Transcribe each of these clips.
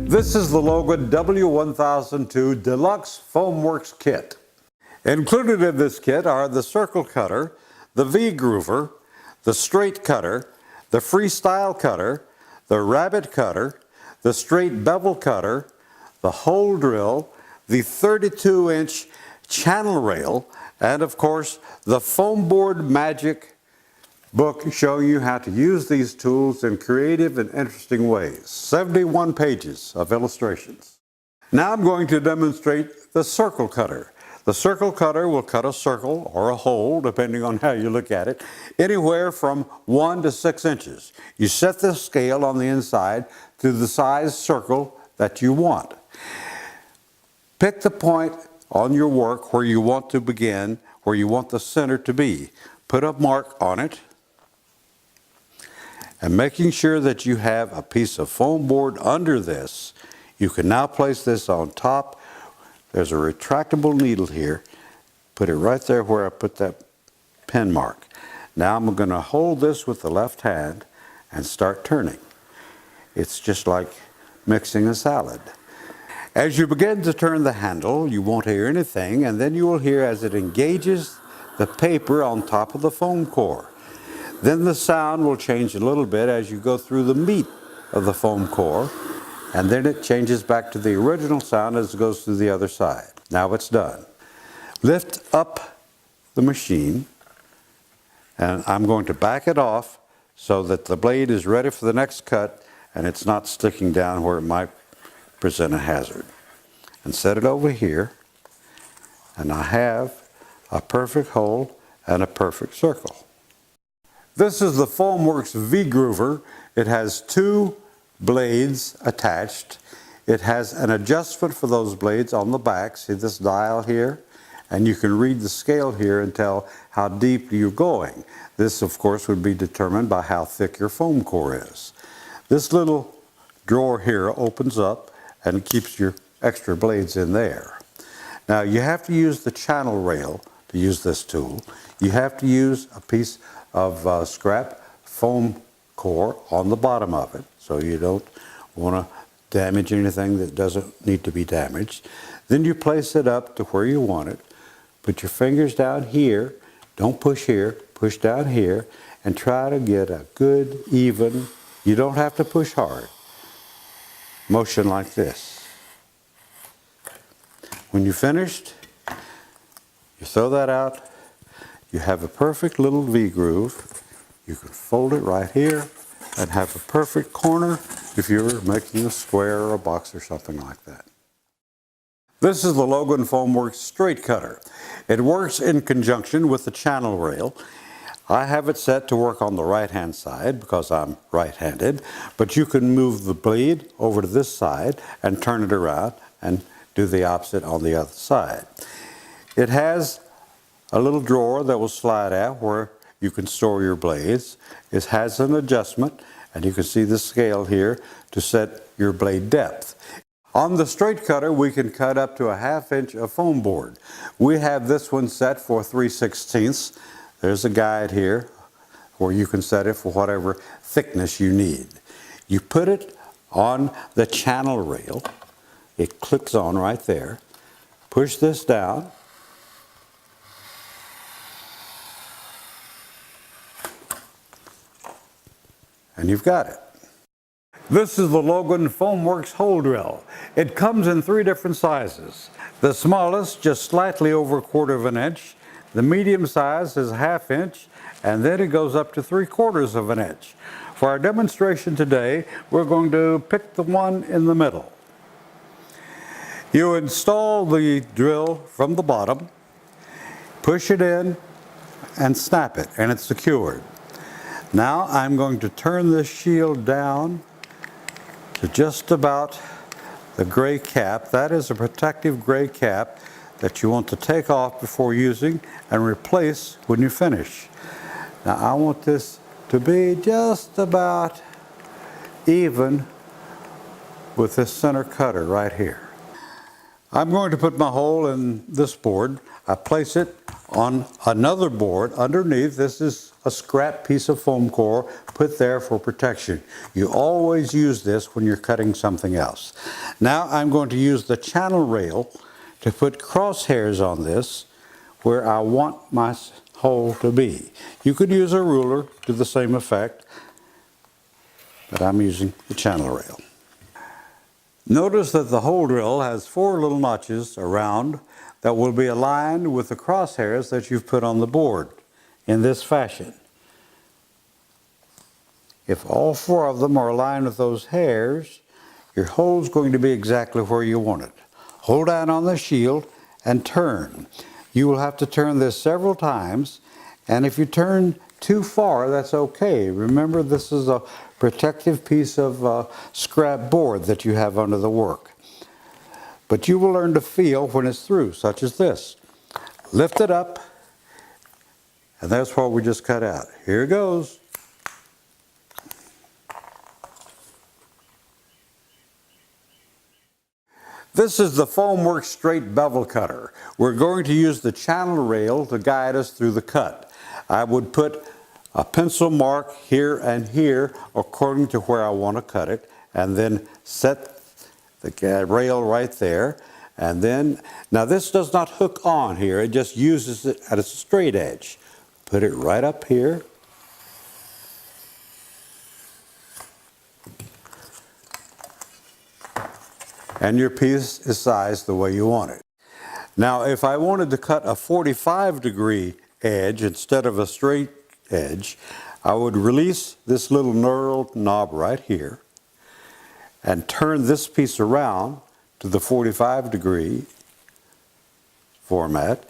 This is the LOGAN W1002 Deluxe FoamWerks kit. Included in this kit are the Circle Cutter, the V-Groover, the Straight Cutter, the Freestyle Cutter, the Rabbet Cutter, the Straight Bevel Cutter, the Hole Drill, the 32-inch Channel Rail, and of course the FoamBoard Magic book showing you how to use these tools in creative and interesting ways. 71 pages of illustrations. Now I'm going to demonstrate the Circle Cutter. The Circle Cutter will cut a circle or a hole, depending on how you look at it, anywhere from 1 to 6 inches. You set the scale on the inside to the size circle that you want. Pick the point on your work where you want to begin, where you want the center to be. Put a mark on it, and making sure that you have a piece of foam board under this, you can now place this on top. There's a retractable needle here. Put it right there where I put that pen mark. Now I'm going to hold this with the left hand and start turning. It's just like mixing a salad. As you begin to turn the handle, you won't hear anything, and then you will hear as it engages the paper on top of the foam core. Then the sound will change a little bit as you go through the meat of the foam core, and then it changes back to the original sound as it goes through the other side. Now it's done. Lift up the machine, and I'm going to back it off so that the blade is ready for the next cut and it's not sticking down where it might present a hazard. And set it over here, and I have a perfect hole and a perfect circle. This is the FoamWerks V-Groover. It has 2 blades attached. It has an adjustment for those blades on the back. See this dial here? And you can read the scale here and tell how deep you're going. This, of course, would be determined by how thick your foam core is. This little drawer here opens up and keeps your extra blades in there. Now you have to use the channel rail to use this tool. You have to use a piece of scrap foam core on the bottom of it, so you don't want to damage anything that doesn't need to be damaged. Then you place it up to where you want it. Put your fingers down here, don't push here, push down here, and try to get a good, even, you don't have to push hard, motion like this. When you're finished, you throw that out. You have a perfect little V-groove. You can fold it right here and have a perfect corner if you're making a square or a box or something like that. This is the LOGAN FoamWerks Straight Cutter. It works in conjunction with the channel rail. I have it set to work on the right-hand side because I'm right-handed, but you can move the blade over to this side and turn it around and do the opposite on the other side. It has a little drawer that will slide out where you can store your blades. It has an adjustment, and you can see the scale here to set your blade depth. On the Straight Cutter, we can cut up to a 1/2 inch of foam board. We have this one set for 3/16. There's a guide here where you can set it for whatever thickness you need. You put it on the channel rail. It clicks on right there. Push this down. And you've got it. This is the LOGAN FoamWerks Hole Drill. It comes in 3 different sizes. The smallest, just slightly over 1/4 inch. The medium size is 1/2 inch, and then it goes up to 3/4 inch. For our demonstration today, we're going to pick the one in the middle. You install the drill from the bottom, push it in, and snap it, and it's secured. Now I'm going to turn this shield down to just about the gray cap. That is a protective gray cap that you want to take off before using and replace when you finish. Now I want this to be just about even with this center cutter right here. I'm going to put my hole in this board. I place it on another board underneath. This is a scrap piece of foam core put there for protection. You always use this when you're cutting something else. Now I'm going to use the channel rail to put crosshairs on this where I want my hole to be. You could use a ruler to the same effect, but I'm using the channel rail. Notice that the hole drill has 4 little notches around that will be aligned with the crosshairs that you've put on the board in this fashion. If all 4 of them are aligned with those hairs, your hole is going to be exactly where you want it. Hold down on the shield and turn. You will have to turn this several times, and if you turn too far, that's okay. Remember, this is a protective piece of scrap board that you have under the work. But you will learn to feel when it's through, such as this. Lift it up, and that's what we just cut out. Here it goes. This is the FoamWerks Straight Bevel Cutter. We're going to use the channel rail to guide us through the cut. I would put a pencil mark here and here according to where I want to cut it, and then set the rail right there. And then, now this does not hook on here, it just uses it at a straight edge. Put it right up here. And your piece is sized the way you want it. Now, if I wanted to cut a 45-degree edge instead of a straight edge, I would release this little knurled knob right here and turn this piece around to the 45-degree format.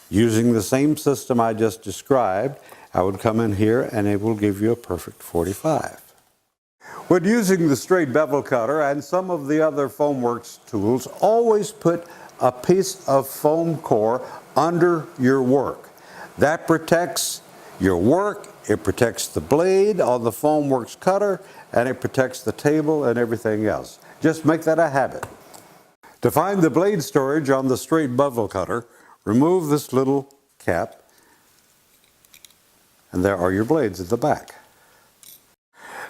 Using the same system I just described, I would come in here and it will give you a perfect 45. When using the straight bevel cutter and some of the other FoamWerks tools, always put a piece of foam core under your work. That protects your work, it protects the blade on the FoamWerks cutter, and it protects the table and everything else. Just make that a habit. To find the blade storage on the straight bevel cutter, remove this little cap, and there are your blades at the back.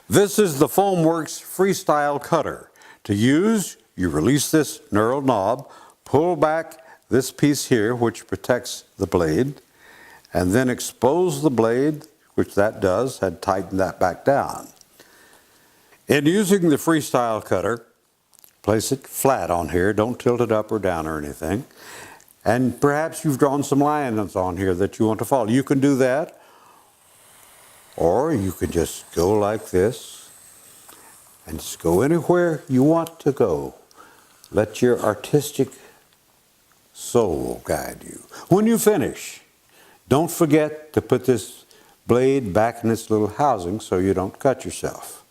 This is the FoamWerks Freestyle Cutter. To use, you release this knurled knob, pull back this piece here which protects the blade, and then expose the blade, which that does, and tighten that back down. In using the Freestyle Cutter, place it flat on here, don't tilt it up or down or anything. And perhaps you've drawn some lines on here that you want to follow. You can do that. Or you could just go like this and just go anywhere you want to go. Let your artistic soul guide you. When you finish, don't forget to put this blade back in its little housing so you don't cut yourself.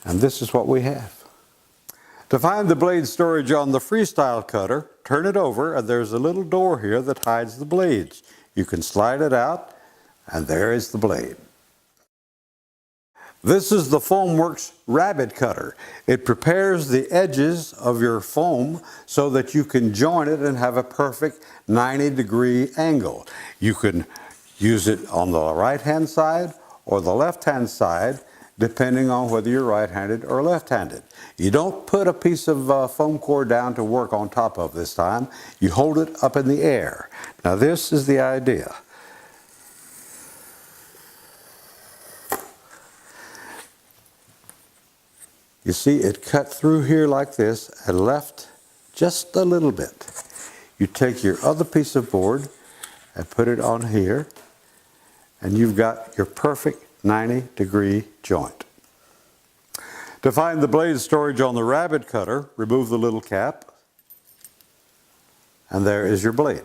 And this is what we have. To find the blade storage on the Freestyle Cutter, turn it over and there's a little door here that hides the blades. You can slide it out, and there is the blade. This is the FoamWerks Rabbet Cutter. It prepares the edges of your foam so that you can join it and have a perfect 90-degree angle. You can use it on the right-hand side or the left-hand side, depending on whether you're right-handed or left-handed. You don't put a piece of foam core down to work on top of this time. You hold it up in the air. Now this is the idea. You see, it cut through here like this and left just a little bit. You take your other piece of board and put it on here, and you've got your perfect 90-degree joint. To find the blade storage on the Rabbet Cutter, remove the little cap, and there is your blade.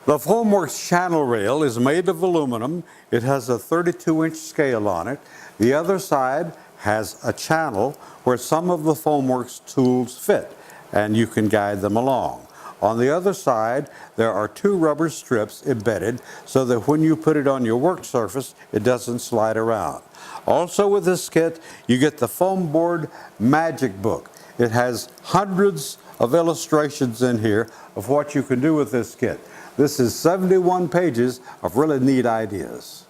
The FoamWerks Channel Rail is made of aluminum. It has a 32-inch scale on it. The other side has a channel where some of the FoamWerks tools fit, and you can guide them along. On the other side, there are 2 rubber strips embedded so that when you put it on your work surface, it doesn't slide around. Also with this kit, you get the foamboard magic book. It has hundreds of illustrations in here of what you can do with this kit. This is 71 pages of really neat ideas.